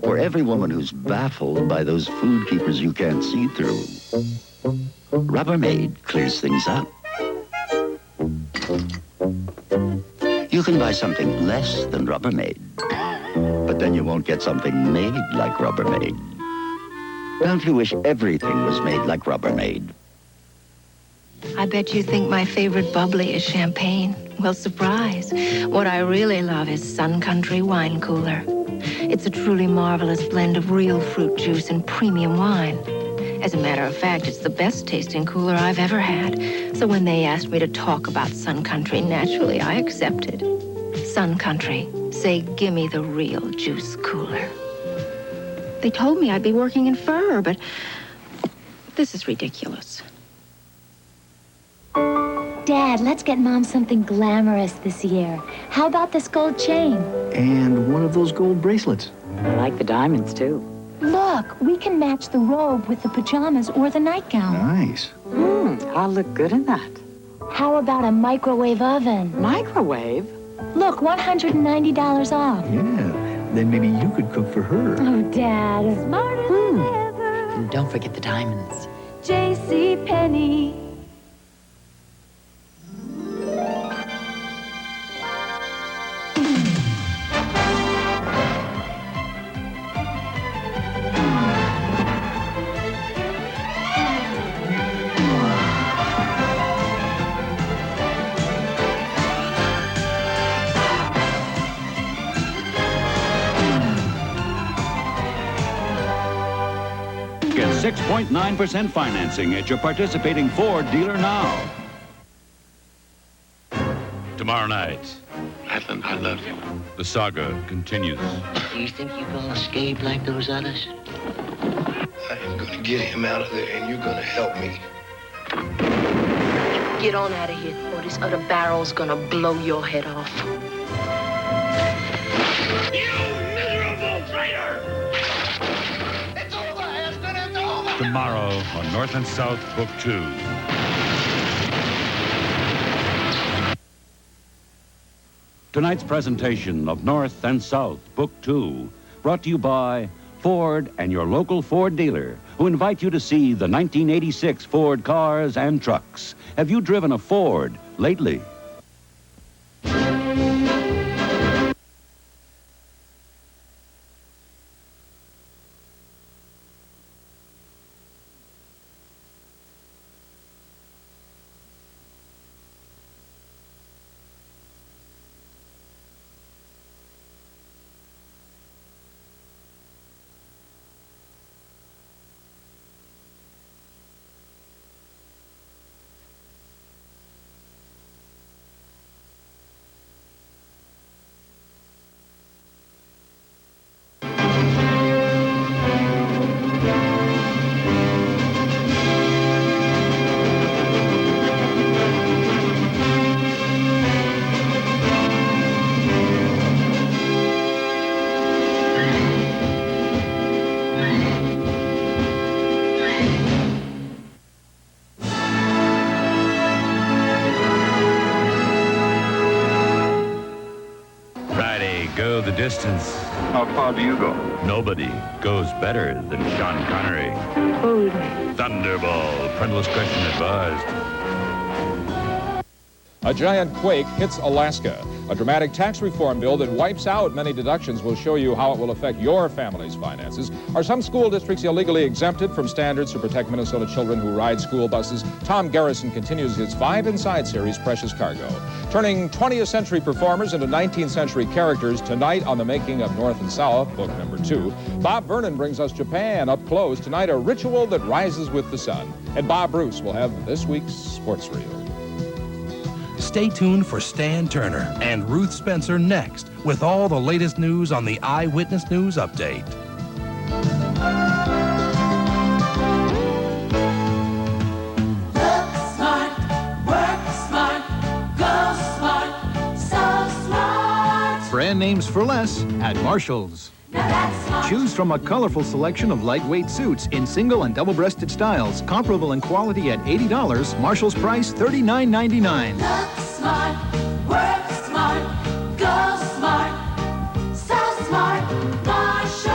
For every woman who's baffled by those food keepers you can't see through, Rubbermaid clears things up. You can buy something less than Rubbermaid, but then you won't get something made like Rubbermaid. Don't you wish everything was made like Rubbermaid? I bet you think my favorite bubbly is champagne. Well, surprise. What I really love is Sun Country Wine Cooler. It's a truly marvelous blend of real fruit juice and premium wine. As a matter of fact, it's the best tasting cooler I've ever had. So when they asked me to talk about Sun Country, naturally I accepted. Sun Country. Say, gimme the real juice cooler. They told me I'd be working in fur, but this is ridiculous. Dad, let's get Mom something glamorous this year. How about this gold chain? And one of those gold bracelets. I like the diamonds, too. Look, we can match the robe with the pajamas or the nightgown. Nice. I'll look good in that. How about a microwave oven? Microwave? Look, $190 off. Yeah, then maybe you could cook for her. Oh, Dad. Smarter than ever. And don't forget the diamonds. JCPenney. Get 6.9% financing at your participating Ford dealer now. Tomorrow night, Madeline, I love you. the saga continues. Do you think you're gonna escape like those others? I am going to get him out of there, and you're going to help me. Get on out of here, or this other barrel's gonna blow your head off. You miserable traitor! It's over, Aston, it's over! Tomorrow on North and South, Book 2. Tonight's presentation of North and South, Book 2, brought to you by Ford and your local Ford dealer, who invite you to see the 1986 Ford cars and trucks. Have you driven a Ford lately? Go the distance. How far do you go? Nobody goes better than Sean Connery. Thunderball. Parental discretion advised. A giant quake hits Alaska. A dramatic tax reform bill that wipes out many deductions will show you how it will affect your family's finances. Are some school districts illegally exempted from standards to protect Minnesota children who ride school buses? Tom Garrison continues his 5 Inside series, Precious Cargo. Turning 20th century performers into 19th century characters tonight on the making of North and South, book number 2. Bob Vernon brings us Japan up close. Tonight, a ritual that rises with the sun. And Bob Bruce will have this week's sports reel. Stay tuned for Stan Turner and Ruth Spencer next with all the latest news on the Eyewitness News Update. Look smart, work smart, go smart, so smart. Brand names for less at Marshall's. Now that's smart. Choose from a colorful selection of lightweight suits in single and double-breasted styles, comparable in quality at $80. Marshall's price $39.99. Look smart, work smart, go smart, so smart, Marshall.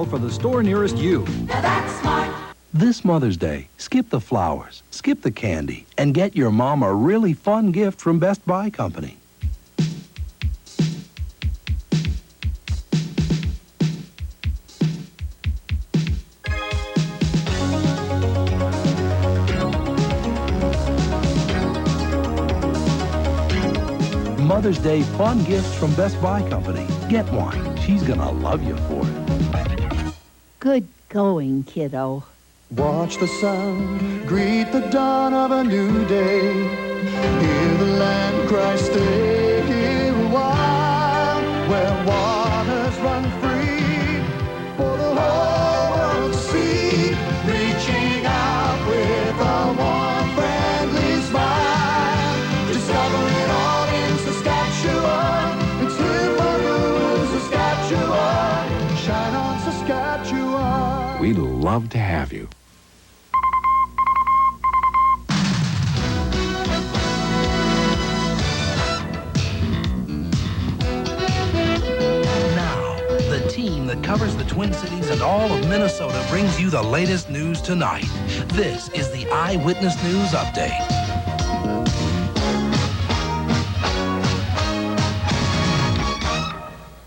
tomorrow for the store nearest you. Now that's smart. This Mother's Day, skip the flowers, skip the candy, and get your mom a really fun gift from Best Buy Company. Mother's Day fun gifts from Best Buy Company. Get one. She's gonna love you for it. Good going, kiddo. Watch the sun greet the dawn of a new day. Hear the land cry, stay here a while, where waters run free for the whole world to see. Reaching out with a warm, friendly smile, discovering all in Saskatchewan. It's here for Saskatchewan. Shine on Saskatchewan. We'd love to have you. That covers the Twin Cities and all of Minnesota brings you the latest news tonight. This is the Eyewitness News Update.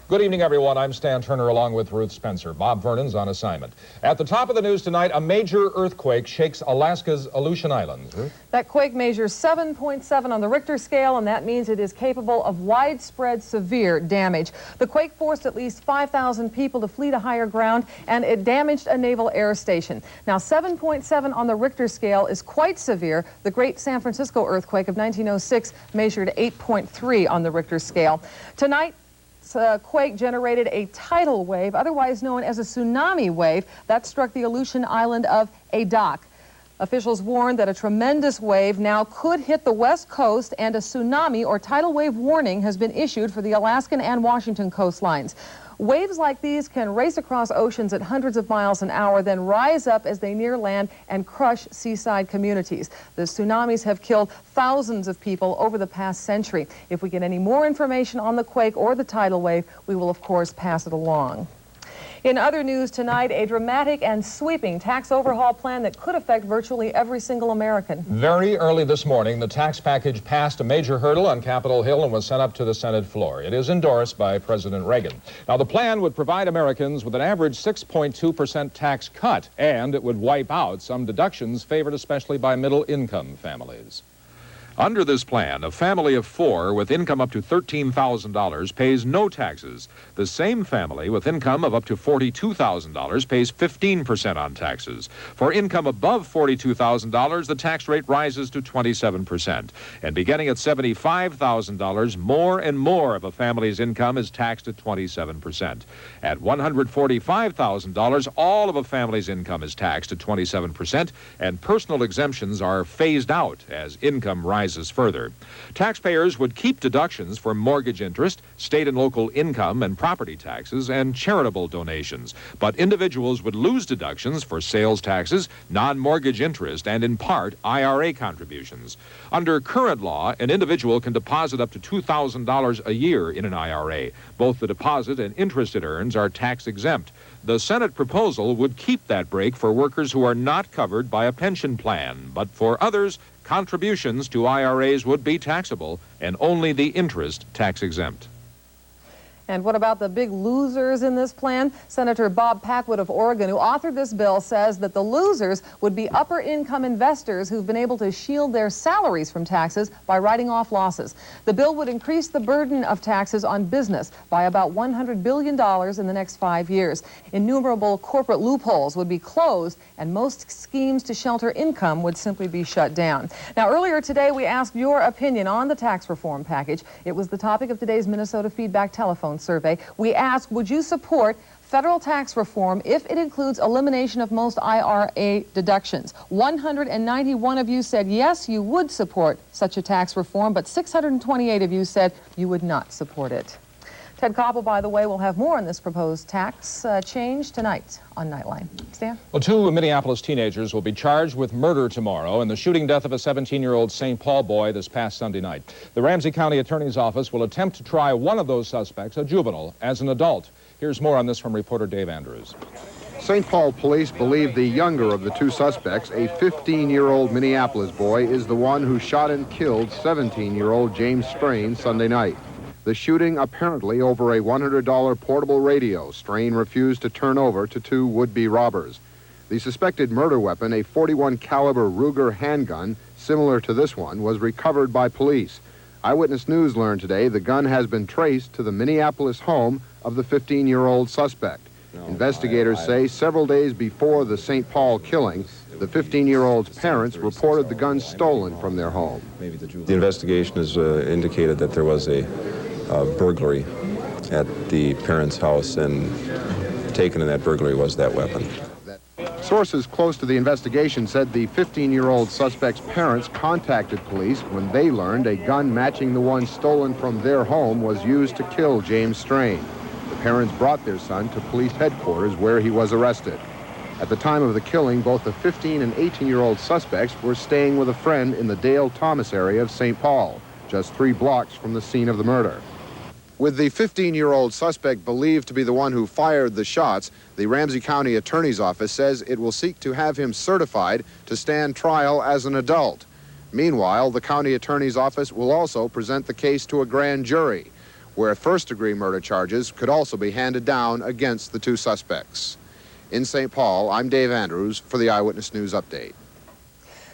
Good evening, everyone. I'm Stan Turner along with Ruth Spencer. Bob Vernon's on assignment. At the top of the news tonight, a major earthquake shakes Alaska's Aleutian Islands. Ruth? That quake measures 7.7 on the Richter scale, and that means it is capable of widespread severe damage. The quake forced at least 5,000 people to flee to higher ground, and it damaged a naval air station. Now, 7.7 on the Richter scale is quite severe. The Great San Francisco earthquake of 1906 measured 8.3 on the Richter scale. Tonight, quake generated a tidal wave, otherwise known as a tsunami wave, that struck the Aleutian island of Adak. Officials warned that a tremendous wave now could hit the west coast, and a tsunami or tidal wave warning has been issued for the Alaskan and Washington coastlines. Waves like these can race across oceans at hundreds of miles an hour, then rise up as they near land and crush seaside communities. The tsunamis have killed thousands of people over the past century. If we get any more information on the quake or the tidal wave, we will, of course, pass it along. In other news tonight, a dramatic and sweeping tax overhaul plan that could affect virtually every single American. Very early this morning, the tax package passed a major hurdle on Capitol Hill and was sent up to the Senate floor. It is endorsed by President Reagan. Now, the plan would provide Americans with an average 6.2% tax cut, and it would wipe out some deductions favored especially by middle-income families. Under this plan, a family of 4 with income up to $13,000 pays no taxes. The same family with income of up to $42,000 pays 15% on taxes. For income above $42,000, the tax rate rises to 27%. And beginning at $75,000, more and more of a family's income is taxed at 27%. At $145,000, all of a family's income is taxed at 27%, and personal exemptions are phased out as income rises further. Taxpayers would keep deductions for mortgage interest, state and local income and property taxes, and charitable donations. But individuals would lose deductions for sales taxes, non-mortgage interest, and in part, IRA contributions. Under current law, an individual can deposit up to $2,000 a year in an IRA. Both the deposit and interest it earns are tax exempt. The Senate proposal would keep that break for workers who are not covered by a pension plan, but for others, contributions to IRAs would be taxable and only the interest tax exempt. And what about the big losers in this plan? Senator Bob Packwood of Oregon, who authored this bill, says that the losers would be upper-income investors who've been able to shield their salaries from taxes by writing off losses. The bill would increase the burden of taxes on business by about $100 billion in the next 5 years. Innumerable corporate loopholes would be closed, and most schemes to shelter income would simply be shut down. Now, earlier today, we asked your opinion on the tax reform package. It was the topic of today's Minnesota Feedback Telephone survey. We asked, would you support federal tax reform if it includes elimination of most IRA deductions? 191 of you said yes, you would support such a tax reform, but 628 of you said you would not support it. Ted Koppel, by the way, will have more on this proposed tax change tonight on Nightline. Stan? Well, 2 Minneapolis teenagers will be charged with murder tomorrow in the shooting death of a 17-year-old St. Paul boy this past Sunday night. The Ramsey County Attorney's Office will attempt to try one of those suspects, a juvenile, as an adult. Here's more on this from reporter Dave Andrews. St. Paul police believe the younger of the two suspects, a 15-year-old Minneapolis boy, is the one who shot and killed 17-year-old James Strain Sunday night. The shooting apparently over a $100 portable radio Strain refused to turn over to two would-be robbers. The suspected murder weapon, a .41 caliber Ruger handgun similar to this one, was recovered by police. Eyewitness News learned today the gun has been traced to the Minneapolis home of the 15-year-old suspect. Investigators say several days before the St. Paul killing, the 15-year-old's parents reported the gun stolen from their home. The investigation has indicated that there was a burglary at the parents' house, and taken in that burglary was that weapon. Sources close to the investigation said the 15-year-old suspect's parents contacted police when they learned a gun matching the one stolen from their home was used to kill James Strain. The parents brought their son to police headquarters where he was arrested. At the time of the killing, both the 15 and 18-year-old suspects were staying with a friend in the Dale Thomas area of St. Paul, just 3 blocks from the scene of the murder. With the 15-year-old suspect believed to be the one who fired the shots, the Ramsey County Attorney's Office says it will seek to have him certified to stand trial as an adult. Meanwhile, the County Attorney's Office will also present the case to a grand jury, where first-degree murder charges could also be handed down against the two suspects. In St. Paul, I'm Dave Andrews for the Eyewitness News Update.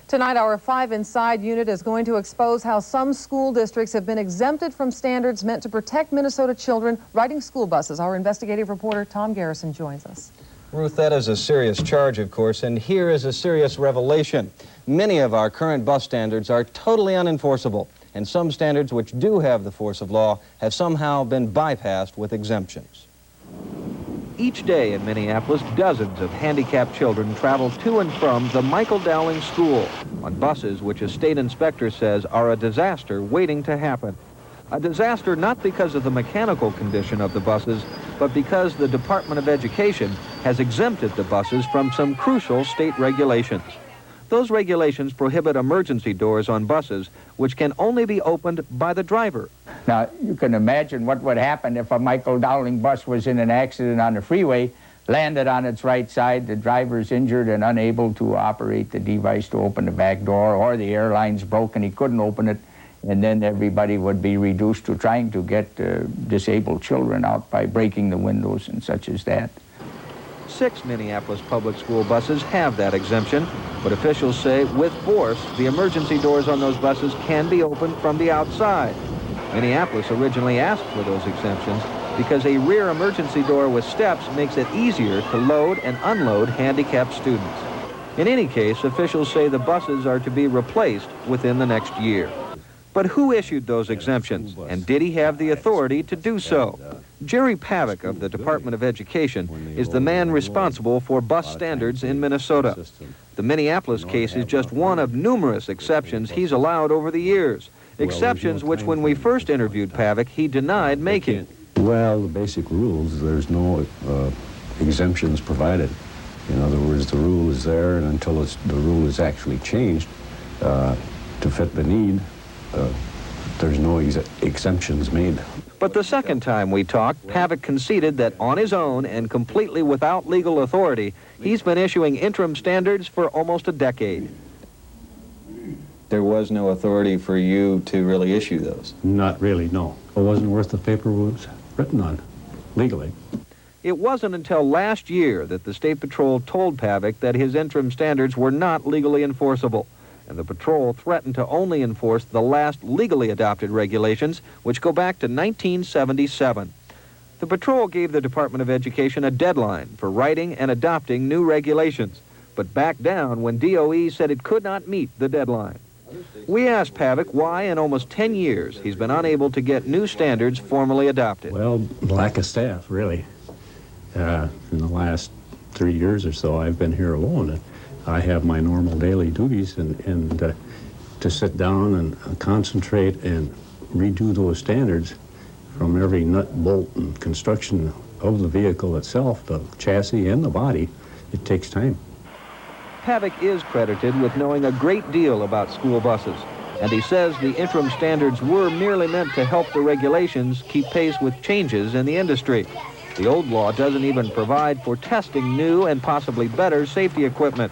Tonight, our 5 Inside unit is going to expose how some school districts have been exempted from standards meant to protect Minnesota children riding school buses. Our investigative reporter, Tom Garrison, joins us. Ruth, that is a serious charge, of course, and here is a serious revelation. Many of our current bus standards are totally unenforceable, and some standards which do have the force of law have somehow been bypassed with exemptions. Each day in Minneapolis, dozens of handicapped children travel to and from the Michael Dowling School on buses which a state inspector says are a disaster waiting to happen. A disaster not because of the mechanical condition of the buses, but because the Department of Education has exempted the buses from some crucial state regulations. Those regulations prohibit emergency doors on buses, which can only be opened by the driver. Now, you can imagine what would happen if a Michael Dowling bus was in an accident on the freeway, landed on its right side, the driver's injured and unable to operate the device to open the back door, or the airline's broken, he couldn't open it, and then everybody would be reduced to trying to get disabled children out by breaking the windows and such as that. 6 Minneapolis public school buses have that exemption, but officials say with force the emergency doors on those buses can be opened from the outside. Minneapolis originally asked for those exemptions because a rear emergency door with steps makes it easier to load and unload handicapped students. In any case, officials say the buses are to be replaced within the next year. But who issued those exemptions, and did he have the authority to do so? Jerry Pavick of the Department of Education is the man responsible for bus standards in Minnesota. The Minneapolis case is just one of numerous exceptions he's allowed over the years, exceptions which when we first interviewed Pavick, he denied making. Well, the basic rules, there's no exemptions provided. In other words, the rule is there, and until the rule is actually changed to fit the need, there's no exemptions made. But the second time we talked, Pavick conceded that on his own and completely without legal authority, he's been issuing interim standards for almost a decade. There was no authority for you to really issue those? Not really, no. It wasn't worth the paper it was written on, legally. It wasn't until last year that the State Patrol told Pavick that his interim standards were not legally enforceable, and the patrol threatened to only enforce the last legally adopted regulations, which go back to 1977. The patrol gave the Department of Education a deadline for writing and adopting new regulations, but backed down when DOE said it could not meet the deadline. We asked Pavick why in almost 10 years he's been unable to get new standards formally adopted. Well, lack of staff, really. In the last 3 years or so, I've been here alone. I have my normal daily duties, and to sit down and concentrate and redo those standards from every nut, bolt, and construction of the vehicle itself, the chassis and the body, it takes time. Pavick is credited with knowing a great deal about school buses, and he says the interim standards were merely meant to help the regulations keep pace with changes in the industry. The old law doesn't even provide for testing new and possibly better safety equipment.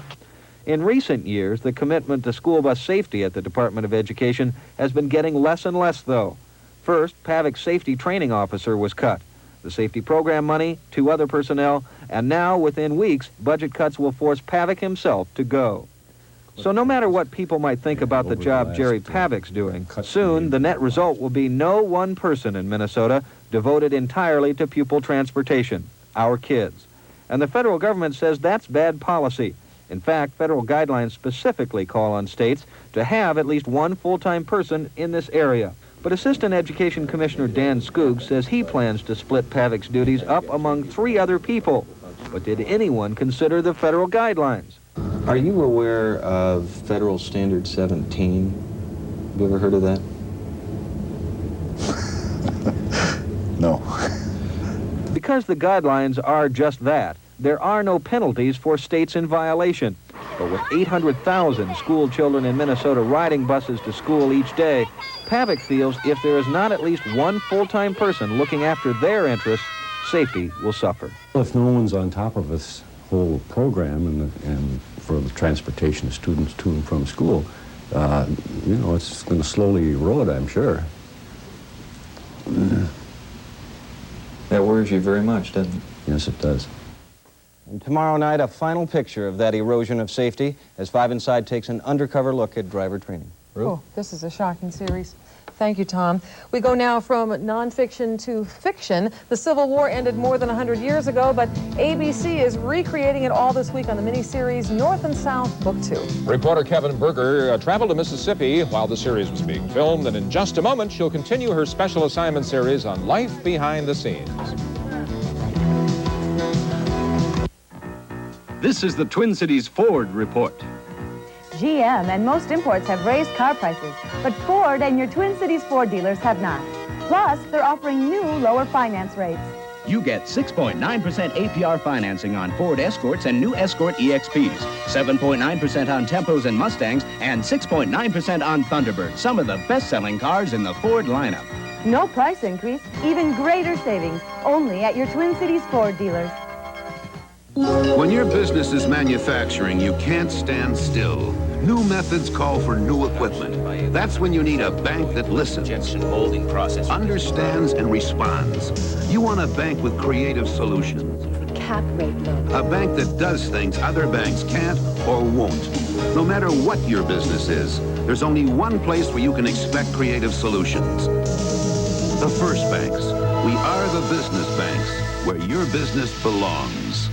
In recent years, the commitment to school bus safety at the Department of Education has been getting less and less, though. First, PAVIC's safety training officer was cut. The safety program money, 2 other personnel, and now, within weeks, budget cuts will force PAVIC himself to go. So no matter what people might think about the job Jerry Pavic's doing, soon the net result will be no one person in Minnesota devoted entirely to pupil transportation, our kids. And the federal government says that's bad policy. In fact, federal guidelines specifically call on states to have at least one full-time person in this area. But Assistant Education Commissioner Dan Skoog says he plans to split PAVIC's duties up among 3 other people. But did anyone consider the federal guidelines? Are you aware of Federal Standard 17? Have you ever heard of that? No. Because the guidelines are just that, there are no penalties for states in violation. But with 800,000 school children in Minnesota riding buses to school each day, PAVIC feels if there is not at least one full-time person looking after their interests, safety will suffer. If no one's on top of this whole program and for the transportation of students to and from school, you know, it's going to slowly erode, I'm sure. That worries you very much, doesn't it? Yes, it does. And tomorrow night, a final picture of that erosion of safety as 5 Inside takes an undercover look at driver training. Ruth? Oh, this is a shocking series. Thank you, Tom. We go now from nonfiction to fiction. The Civil War ended more than 100 years ago, but ABC is recreating it all this week on the miniseries North and South, Book 2. Reporter Kevin Berger traveled to Mississippi while the series was being filmed, and in just a moment, she'll continue her special assignment series on life behind the scenes. This is the Twin Cities Ford Report. GM and most imports have raised car prices, but Ford and your Twin Cities Ford dealers have not. Plus, they're offering new lower finance rates. You get 6.9% APR financing on Ford Escorts and new Escort EXPs, 7.9% on Tempos and Mustangs, and 6.9% on Thunderbird, some of the best-selling cars in the Ford lineup. No price increase, even greater savings, only at your Twin Cities Ford dealers. When your business is manufacturing, you can't stand still. New methods call for new equipment. That's when you need a bank that listens, molding process, understands, and responds. You want a bank with creative solutions. Cap rate low. A bank that does things other banks can't or won't. No matter what your business is, there's only one place where you can expect creative solutions. The First Banks. We are the business banks where your business belongs.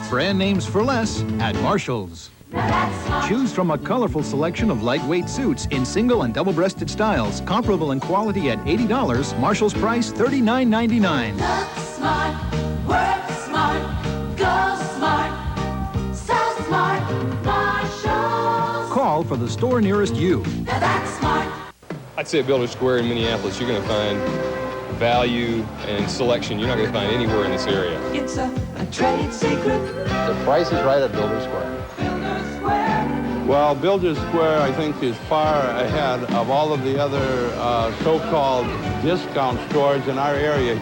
Brand names for less at Marshall's. Choose from a colorful selection of lightweight suits in single and double-breasted styles, comparable in quality at $80. Marshall's price $39.99. Look smart, work smart, go smart, so smart, Marshalls. Call for the store nearest you. Now that's smart. I'd say at Builder Square in Minneapolis, you're going to find value and selection you're not going to find anywhere in this area. It's a trade secret. The price is right at Builder Square. Well, Builder Square, I think, is far ahead of all of the other so-called discount stores in our area.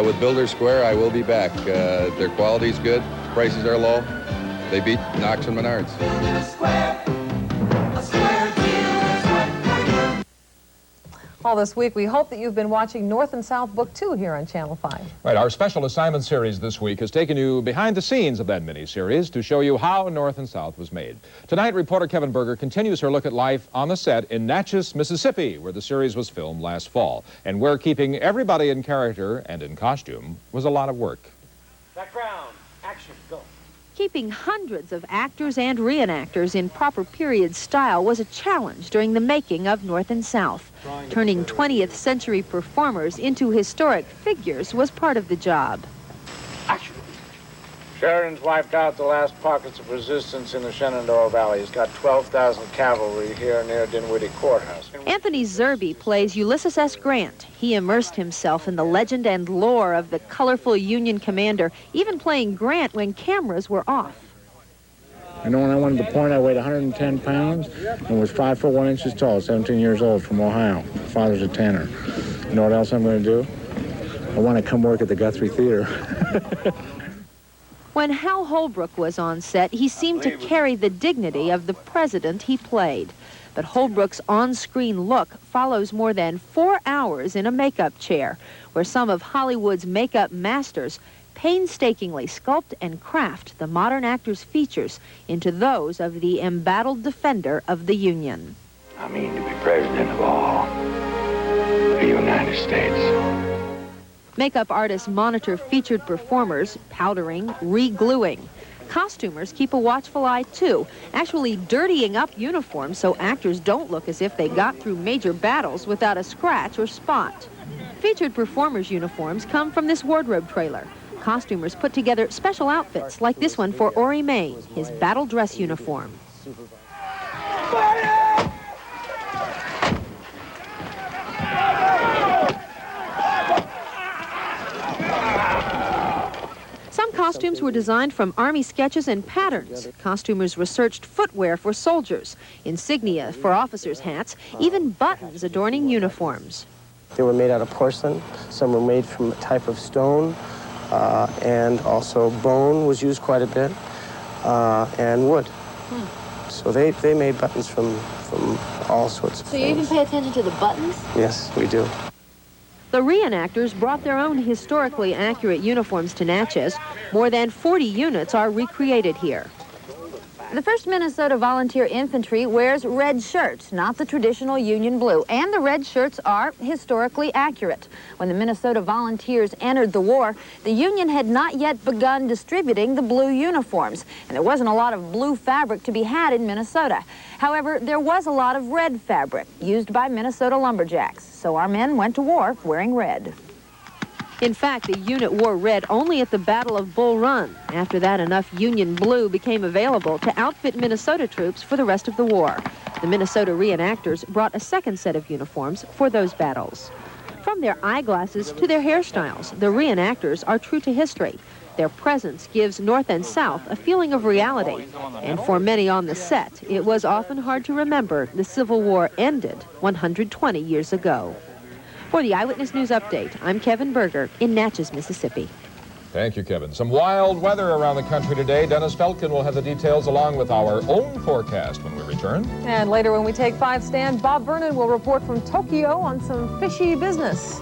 With Builder Square, I will be back. Their quality's good, prices are low. They beat Knox and Menards. Builder Square, a square deal is right for you. All this week, we hope that you've been watching North and South Book 2 here on Channel 5. Right, our special assignment series this week has taken you behind the scenes of that mini-series to show you how North and South was made. Tonight, reporter Kevin Berger continues her look at life on the set in Natchez, Mississippi, where the series was filmed last fall, and where keeping everybody in character and in costume was a lot of work. Background, action, go. Keeping hundreds of actors and reenactors in proper period style was a challenge during the making of North and South. Turning 20th century performers into historic figures was part of the job. Sheridan's wiped out the last pockets of resistance in the Shenandoah Valley. He's got 12,000 cavalry here near Dinwiddie Courthouse. Anthony Zerbe plays Ulysses S. Grant. He immersed himself in the legend and lore of the colorful Union commander, even playing Grant when cameras were off. You know, when I went to the point, I weighed 110 pounds and was 5 foot 1 inches tall, 17 years old, from Ohio. My father's a tanner. You know what else I'm going to do? I want to come work at the Guthrie Theater. When Hal Holbrook was on set, he seemed to carry the dignity of the president he played. But Holbrook's on-screen look follows more than 4 hours in a makeup chair, where some of Hollywood's makeup masters painstakingly sculpt and craft the modern actor's features into those of the embattled defender of the Union. I mean to be president of all the United States. Makeup artists monitor featured performers, powdering, re-gluing. Costumers keep a watchful eye, too, actually dirtying up uniforms so actors don't look as if they got through major battles without a scratch or spot. Featured performers' uniforms come from this wardrobe trailer. Costumers put together special outfits like this one for Ori Main, his battle dress uniform. Some costumes were designed from Army sketches and patterns. Costumers researched footwear for soldiers, insignia for officers' hats, even buttons adorning uniforms. They were made out of porcelain. Some were made from a type of stone, and also bone was used quite a bit, and wood. So they made buttons from all sorts of So things. you even pay attention to the buttons? Yes, we do. The reenactors brought their own historically accurate uniforms to Natchez. More than 40 units are recreated here. The 1st Minnesota Volunteer Infantry wears red shirts, not the traditional Union blue, and the red shirts are historically accurate. When the Minnesota Volunteers entered the war, the Union had not yet begun distributing the blue uniforms, and there wasn't a lot of blue fabric to be had in Minnesota. However, there was a lot of red fabric used by Minnesota lumberjacks, so our men went to war wearing red. In fact, the unit wore red only at the Battle of Bull Run. After that, enough Union blue became available to outfit Minnesota troops for the rest of the war. The Minnesota reenactors brought a second set of uniforms for those battles. From their eyeglasses to their hairstyles, the reenactors are true to history. Their presence gives North and South a feeling of reality. And for many on the set, it was often hard to remember the Civil War ended 120 years ago. For the Eyewitness News Update, I'm Kevin Berger in Natchez, Mississippi. Thank you, Kevin. Some wild weather around the country today. Dennis Feltkin will have the details along with our own forecast when we return. And later when we take 5 stand, Bob Vernon will report from Tokyo on some fishy business.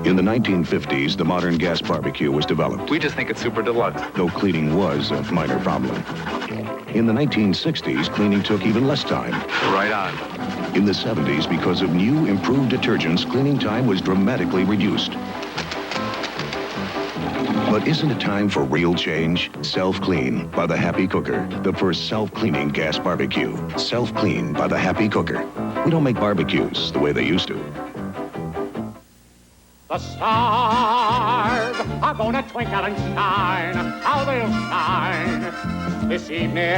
In the 1950s, the modern gas barbecue was developed. We just think it's super deluxe. Though cleaning was a minor problem. In the 1960s, cleaning took even less time. Right on. In the 70s, because of new, improved detergents, cleaning time was dramatically reduced. But isn't it time for real change? Self-Clean by the Happy Cooker, the first self-cleaning gas barbecue. Self-Clean by the Happy Cooker. We don't make barbecues the way they used to. The stars are gonna twinkle and shine. How they'll shine this evening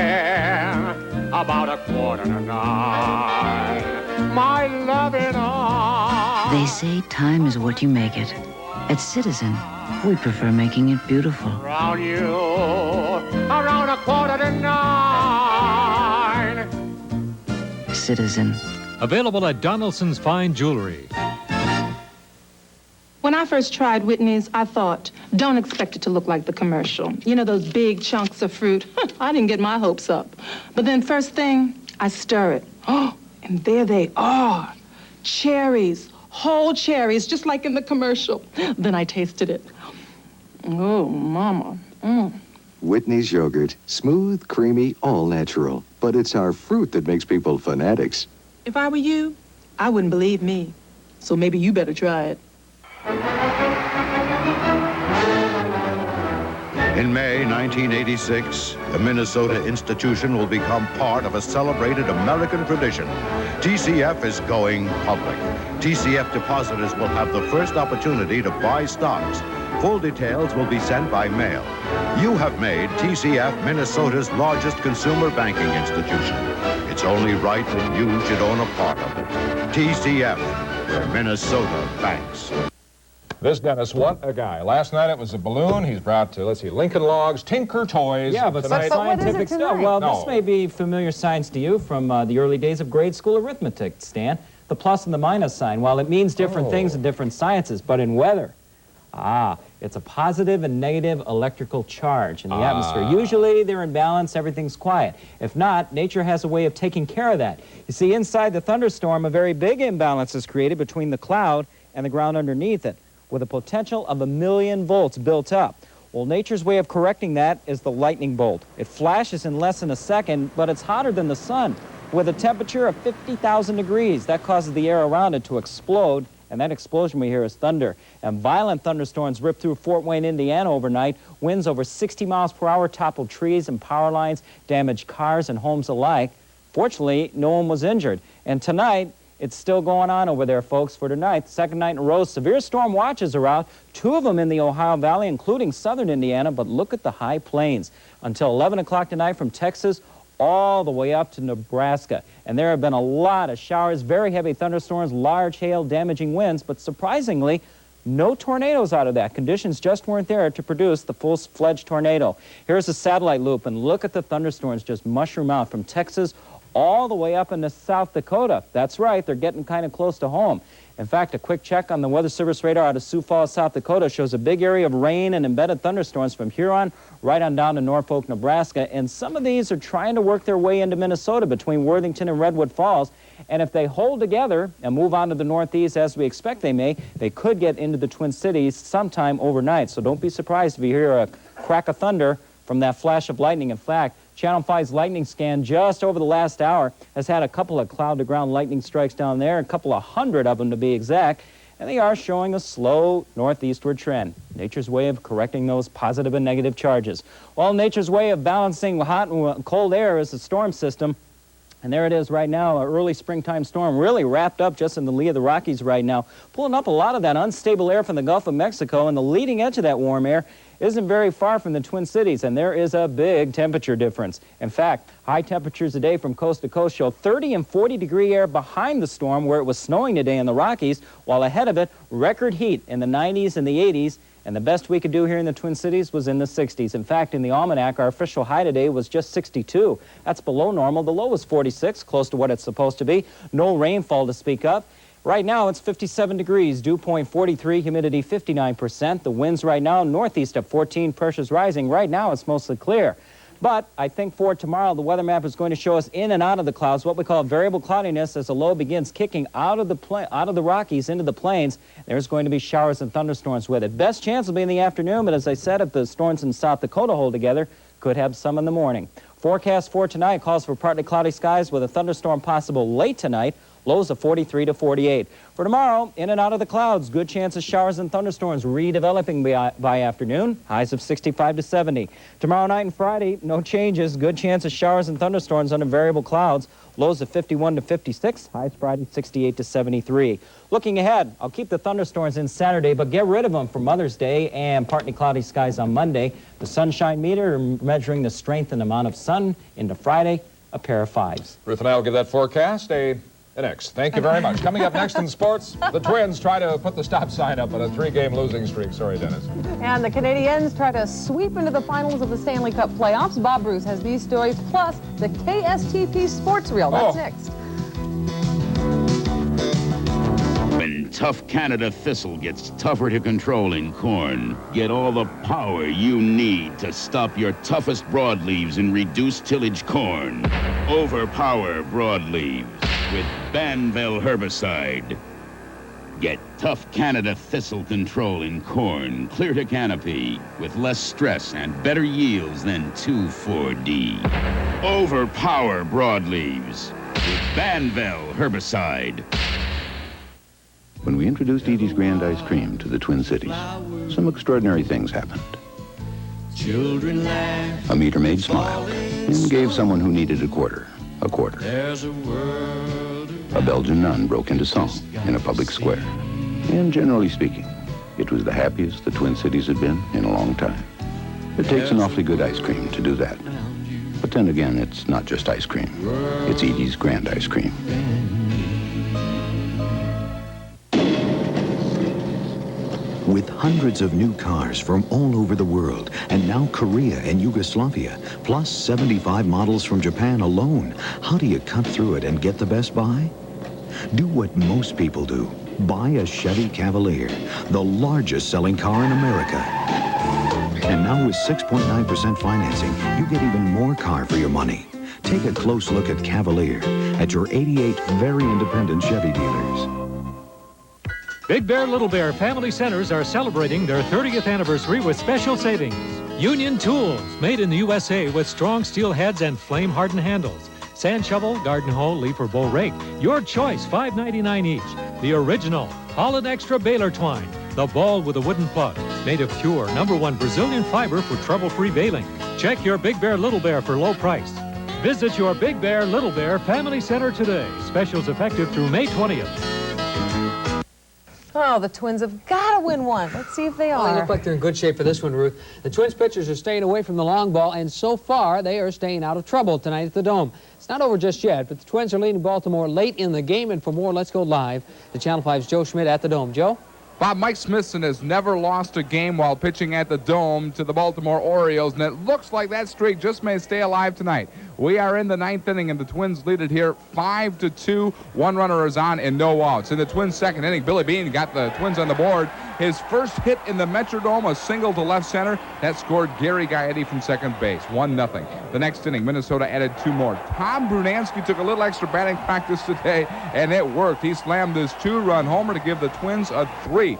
about 9:15. My loving arms. They say time is what you make it. At Citizen, we prefer making it beautiful. Around you, around 8:45. Citizen. Available at Donaldson's Fine Jewelry. When I first tried Whitney's, I thought, don't expect it to look like the commercial. You know, those big chunks of fruit? I didn't get my hopes up. But then first thing, I stir it. Oh, and there they are. Cherries, whole cherries, just like in the commercial. Then I tasted it. Oh, mama. Whitney's yogurt, smooth, creamy, all natural. But it's our fruit that makes people fanatics. If I were you, I wouldn't believe me. So maybe you better try it. In May 1986, the Minnesota institution will become part of a celebrated American tradition. TCF is going public. TCF depositors will have the first opportunity to buy stocks. Full details will be sent by mail. You have made TCF Minnesota's largest consumer banking institution. It's only right that you should own a part of it. TCF, where Minnesota banks. This Dennis, what a guy. Last night it was a balloon. He's brought to, let's see, Lincoln Logs, Tinker Toys. Yeah, but tonight, some scientific stuff. Well, No. this may be familiar science to you from the early days of grade school arithmetic, Stan. The plus and the minus sign. Well, it means different things in different sciences, but in weather, it's a positive and negative electrical charge in the atmosphere. Usually they're in balance, everything's quiet. If not, nature has a way of taking care of that. You see, inside the thunderstorm, a very big imbalance is created between the cloud and the ground underneath it, with a potential of 1,000,000 volts built up. Well, nature's way of correcting that is the lightning bolt. It flashes in less than a second, but it's hotter than the sun, with a temperature of 50,000 degrees. That causes the air around it to explode, and that explosion we hear is thunder. And violent thunderstorms ripped through Fort Wayne, Indiana overnight. Winds over 60 miles per hour toppled trees and power lines, damaged cars and homes alike. Fortunately, no one was injured. And tonight, it's still going on over there, folks. For tonight, the second night in a row, severe storm watches are out, 2 of them in the Ohio Valley, including southern Indiana, but look at the high plains. Until 11 o'clock tonight from Texas all the way up to Nebraska. And there have been a lot of showers, very heavy thunderstorms, large hail, damaging winds, but surprisingly, no tornadoes out of that. Conditions just weren't there to produce the full-fledged tornado. Here's a satellite loop, and look at the thunderstorms just mushroom out from Texas all the way up into South Dakota. That's right, they're getting kind of close to home. In fact, a quick check on the Weather Service radar out of Sioux Falls, South Dakota shows a big area of rain and embedded thunderstorms from Huron right on down to Norfolk, Nebraska. And some of these are trying to work their way into Minnesota between Worthington and Redwood Falls. And if they hold together and move on to the northeast as we expect they may, they could get into the Twin Cities sometime overnight. So don't be surprised if you hear a crack of thunder from that flash of lightning. In fact, Channel 5's lightning scan just over the last hour has had a couple of cloud-to-ground lightning strikes down there, a couple of hundred of them to be exact, and they are showing a slow northeastward trend. Nature's way of correcting those positive and negative charges. Well, nature's way of balancing hot and cold air is the storm system. And there it is right now, an early springtime storm really wrapped up just in the lee of the Rockies right now, pulling up a lot of that unstable air from the Gulf of Mexico, and the leading edge of that warm air isn't very far from the Twin Cities, and there is a big temperature difference. In fact, high temperatures today from coast to coast show 30 and 40-degree air behind the storm where it was snowing today in the Rockies, while ahead of it, record heat in the 90s and the 80s, and the best we could do here in the Twin Cities was in the 60s. In fact, in the almanac, our official high today was just 62. That's below normal. The low was 46, close to what it's supposed to be. No rainfall to speak of. Right now, it's 57 degrees, dew point 43, humidity 59%. The winds right now, northeast at 14, pressure's rising. Right now, it's mostly clear. But I think for tomorrow, the weather map is going to show us in and out of the clouds, what we call variable cloudiness, as the low begins kicking out of the Rockies into the plains. There's going to be showers and thunderstorms with it. Best chance will be in the afternoon, but as I said, if the storms in South Dakota hold together, could have some in the morning. Forecast for tonight calls for partly cloudy skies with a thunderstorm possible late tonight. Lows of 43 to 48. For tomorrow, in and out of the clouds, good chance of showers and thunderstorms redeveloping by afternoon, highs of 65 to 70. Tomorrow night and Friday, no changes, good chance of showers and thunderstorms under variable clouds, lows of 51 to 56, highs Friday 68 to 73. Looking ahead, I'll keep the thunderstorms in Saturday, but get rid of them for Mother's Day and partly cloudy skies on Monday. The sunshine meter measuring the strength and amount of sun into Friday, a pair of 5s. Ruth and I will give that forecast an X. Thank you very much. Coming up next in sports, the Twins try to put the stop sign up on a 3-game losing streak. Sorry, Dennis. And the Canadiens try to sweep into the finals of the Stanley Cup playoffs. Bob Bruce has these stories, plus the KSTP Sports Reel. That's next. When tough Canada thistle gets tougher to control in corn, get all the power you need to stop your toughest broadleaves in reduced tillage corn. Overpower broadleaves with Banvel herbicide. Get tough Canada thistle control in corn, clear to canopy, with less stress and better yields than 2,4-D. Overpower broadleaves with Banvel herbicide. When we introduced Edie's Grand Ice Cream to the Twin Cities, some extraordinary things happened. Children laughed. A meter maid smiled and gave someone who needed a quarter. There's a world. A Belgian nun broke into song in a public square. And generally speaking, it was the happiest the Twin Cities had been in a long time. It takes an awfully good ice cream to do that. But then again, it's not just ice cream. It's Edie's Grand Ice Cream. hundreds of new cars from all over the world, and now Korea and Yugoslavia, plus 75 models from Japan alone. How do you cut through it and get the best buy? Do what most people do. Buy a Chevy Cavalier, the largest selling car in America. And now with 6.9% financing, you get even more car for your money. Take a close look at Cavalier at your 88 very independent Chevy dealers. Big Bear, Little Bear Family Centers are celebrating their 30th anniversary with special savings. Union tools, made in the USA with strong steel heads and flame-hardened handles. Sand shovel, garden hoe, leaf, or bow rake. Your choice, $5.99 each. The original Holland Extra baler twine. The ball with a wooden plug. Made of pure, #1 Brazilian fiber for trouble-free baling. Check your Big Bear, Little Bear for low price. Visit your Big Bear, Little Bear Family Center today. Specials effective through May 20th. Oh, the Twins have got to win one. Let's see if they are. Well, they look like they're in good shape for this one, Ruth. The Twins pitchers are staying away from the long ball, and so far, they are staying out of trouble tonight at the Dome. It's not over just yet, but the Twins are leading Baltimore late in the game, and for more, let's go live to Channel 5's Joe Schmidt at the Dome. Joe? Bob, Mike Smithson has never lost a game while pitching at the Dome to the Baltimore Orioles, and it looks like that streak just may stay alive tonight. We are in the 9th inning, and the Twins lead it here 5-2. One runner is on and no outs. In the Twins' second inning, Billy Beane got the Twins on the board. His first hit in the Metrodome, a single to left center. That scored Gary Gaetti from second base, 1-0. The next inning, Minnesota added 2 more. Tom Brunansky took a little extra batting practice today, and it worked. He slammed his 2-run homer to give the Twins a 3-0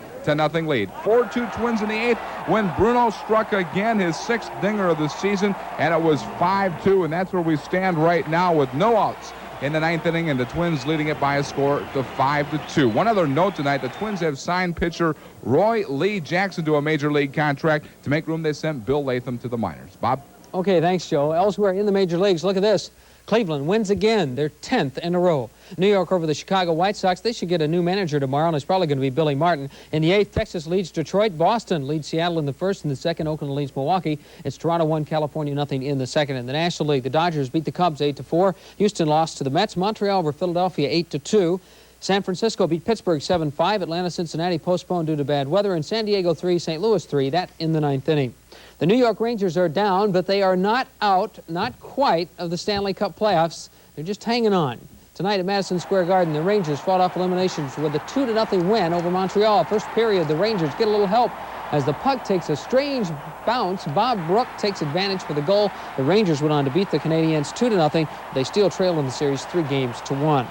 lead. 4-2 Twins in the 8th when Bruno struck again, his 6th dinger of the season, and it was 5-2, and that's where we stand right now with no outs in the 9th inning, and the Twins leading it by a score to 5-2. One other note tonight, the Twins have signed pitcher Roy Lee Jackson to a major league contract. To make room, they sent Bill Latham to the minors. Bob? Okay, thanks, Joe. Elsewhere in the major leagues, look at this. Cleveland wins again, their 10th in a row. New York over the Chicago White Sox. They should get a new manager tomorrow, and it's probably going to be Billy Martin. In the 8th, Texas leads Detroit. Boston leads Seattle in the 1st. In the 2nd, Oakland leads Milwaukee. It's Toronto 1, California nothing in the 2nd. In the National League, the Dodgers beat the Cubs 8-4. Houston lost to the Mets. Montreal over Philadelphia 8-2. San Francisco beat Pittsburgh 7-5. Atlanta, Cincinnati postponed due to bad weather. And San Diego 3, St. Louis 3. That in the 9th inning. The New York Rangers are down, but they are not out, not quite, of the Stanley Cup playoffs. They're just hanging on. Tonight at Madison Square Garden, the Rangers fought off eliminations with a 2-0 win over Montreal. First period, the Rangers get a little help as the puck takes a strange bounce. Bob Brook takes advantage for the goal. The Rangers went on to beat the Canadiens 2-0. They still trail in the series 3-1.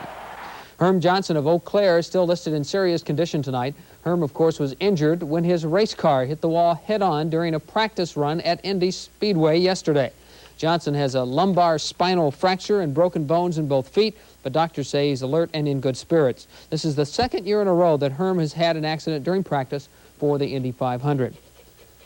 Herm Johnson of Eau Claire is still listed in serious condition tonight. Herm, of course, was injured when his race car hit the wall head-on during a practice run at Indy Speedway yesterday. Johnson has a lumbar spinal fracture and broken bones in both feet, but doctors say he's alert and in good spirits. This is the 2nd year in a row that Herm has had an accident during practice for the Indy 500.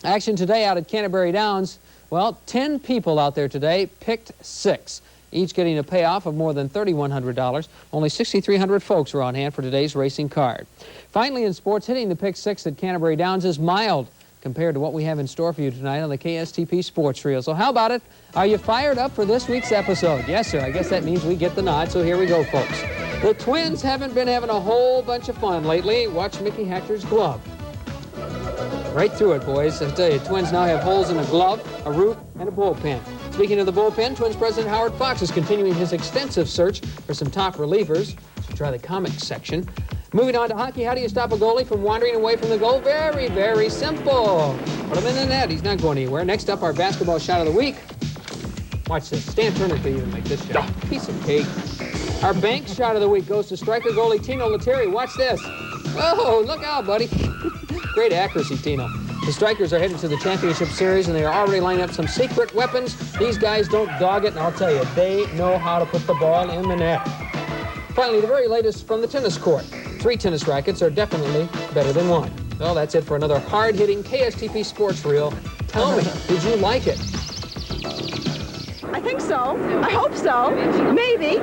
Action today out at Canterbury Downs. Well, 10 people out there today picked 6, each getting a payoff of more than $3,100. Only 6,300 folks are on hand for today's racing card. Finally, in sports, hitting the pick 6 at Canterbury Downs is mild compared to what we have in store for you tonight on the KSTP Sports Reel. So how about it? Are you fired up for this week's episode? Yes, sir. I guess that means we get the nod, so here we go, folks. The Twins haven't been having a whole bunch of fun lately. Watch Mickey Hector's glove. Right through it, boys. I tell you, Twins now have holes in a glove, a root, and a bullpen. Speaking of the bullpen, Twins President Howard Fox is continuing his extensive search for some top relievers. So try the comics section. Moving on to hockey, how do you stop a goalie from wandering away from the goal? Very, very simple. Put him in the net. He's not going anywhere. Next up, our basketball shot of the week. Watch this. Stan Turner could even make this shot. Piece of cake. Our bank shot of the week goes to striker goalie Tino Lettieri. Watch this. Oh, look out, buddy. Great accuracy, Tino. The Strikers are headed to the championship series, and they are already lining up some secret weapons. These guys don't dog it, and I'll tell you, they know how to put the ball in the net. Finally, the very latest from the tennis court. 3 tennis rackets are definitely better than 1. Well, that's it for another hard-hitting KSTP Sports Reel. Tell me, did you like it? I think so. I hope so. Maybe.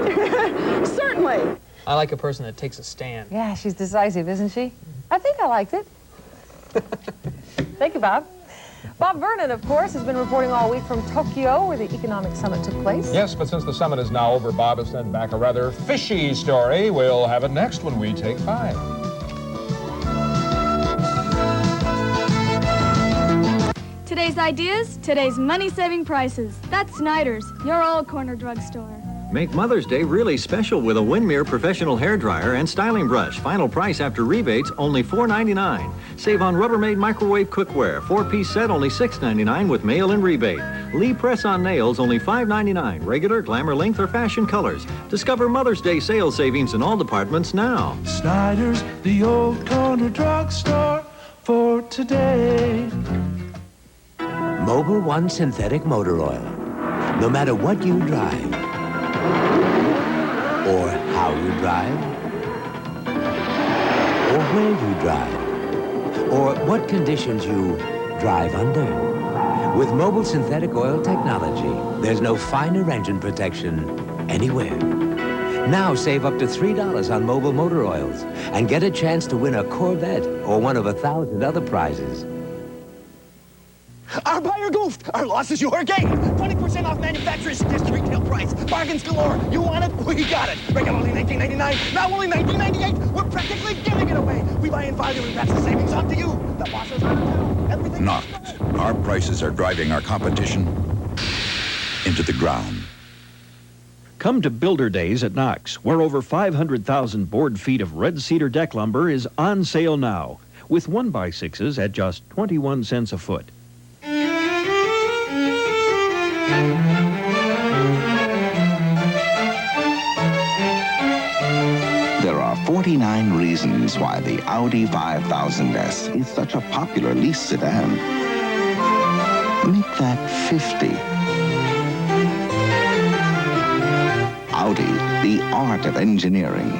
Certainly. I like a person that takes a stand. Yeah, she's decisive, isn't she? I think I liked it. Thank you, Bob. Bob Vernon, of course, has been reporting all week from Tokyo, where the economic summit took place. Yes, but since the summit is now over, Bob has sent back a rather fishy story. We'll have it next when we take 5. Today's ideas, today's money-saving prices. That's Snyder's, your all-corner drugstore. Make Mother's Day really special with a Winmere professional hairdryer and styling brush. Final price after rebates, only $4.99. Save on Rubbermaid microwave cookware. 4-piece set, only $6.99 with mail-in rebate. Lee press-on nails, only $5.99. Regular, glamour length, or fashion colors. Discover Mother's Day sales savings in all departments now. Snyder's, the old corner drugstore for today. Mobil 1 synthetic motor oil. No matter what you drive, or how you drive, or where you drive, or what conditions you drive under. With Mobil synthetic oil technology, there's no finer engine protection anywhere. Now save up to $3 on Mobil motor oils and get a chance to win a Corvette or one of 1,000 other prizes. Our buyer goofed. Our loss is your gain. 20% off manufacturer's suggested retail price. Bargains galore. You want it? We got it. Regularly $19.99. Now only $19.98. We're practically giving it away. We buy in volume and pass the savings on to you. The bosses are on everything. Knox. Our prices are driving our competition into the ground. Come to Builder Days at Knox, where over 500,000 board feet of red cedar deck lumber is on sale now, with 1x6s at just 21 cents a foot. There are 49 reasons why the Audi 5000S is such a popular lease sedan. Make that 50. Audi, the art of engineering.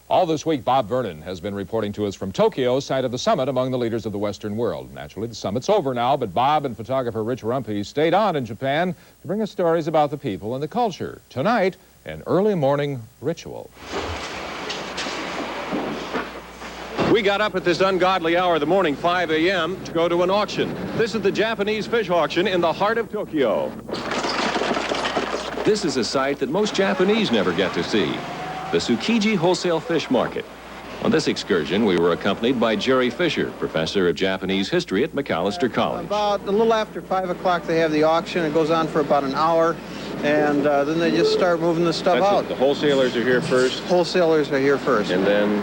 All this week, Bob Vernon has been reporting to us from Tokyo, site of the summit among the leaders of the Western world. Naturally, the summit's over now, but Bob and photographer Rich Rumpy stayed on in Japan to bring us stories about the people and the culture. Tonight, an early morning ritual. We got up at this ungodly hour of the morning, 5 a.m., to go to an auction. This is the Japanese fish auction in the heart of Tokyo. This is a sight that most Japanese never get to see. The Tsukiji Wholesale Fish Market. On this excursion, we were accompanied by Jerry Fisher, professor of Japanese history at Macalester College. About a little after 5 o'clock, they have the auction. It goes on for about an hour, and then they just start moving the stuff out. The wholesalers are here first? Wholesalers are here first. And then?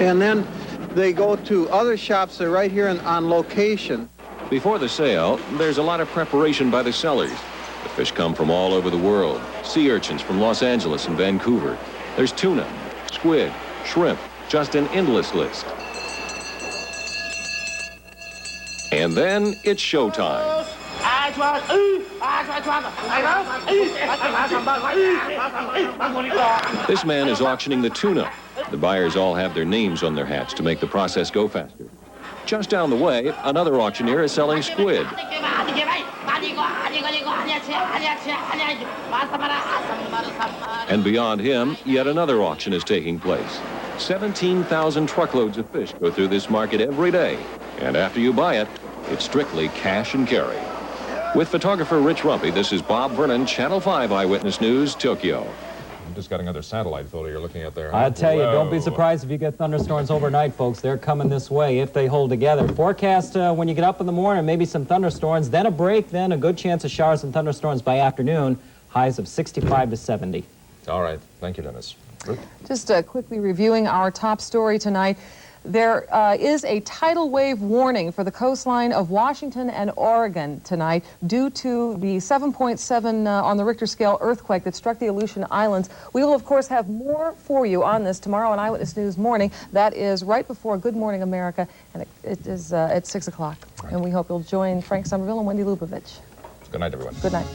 And then they go to other shops that are right here on location. Before the sale, there's a lot of preparation by the sellers. The fish come from all over the world. Sea urchins from Los Angeles and Vancouver. There's tuna, squid, shrimp, just an endless list. And then it's showtime. This man is auctioning the tuna. The buyers all have their names on their hats to make the process go faster. Just down the way, another auctioneer is selling squid. And beyond him, yet another auction is taking place. 17,000 truckloads of fish go through this market every day. And after you buy it, it's strictly cash and carry. With photographer Rich Rumpy, this is Bob Vernon, Channel 5 Eyewitness News, Tokyo. Just got another satellite photo you're looking at there. I tell you, don't be surprised if you get thunderstorms overnight, folks. They're coming this way if they hold together. Forecast when you get up in the morning, maybe some thunderstorms, then a break, then a good chance of showers and thunderstorms by afternoon. Highs of 65 to 70. All right. Thank you, Dennis. Ruth? Just quickly reviewing our top story tonight. There is a tidal wave warning for the coastline of Washington and Oregon tonight due to the 7.7 on the Richter scale earthquake that struck the Aleutian Islands. We will, of course, have more for you on this tomorrow on Eyewitness News Morning. That is right before Good Morning America, and it is at 6 o'clock. Right. And we hope you'll join Frank Somerville and Wendy Lubavitch. Good night, everyone. Good night.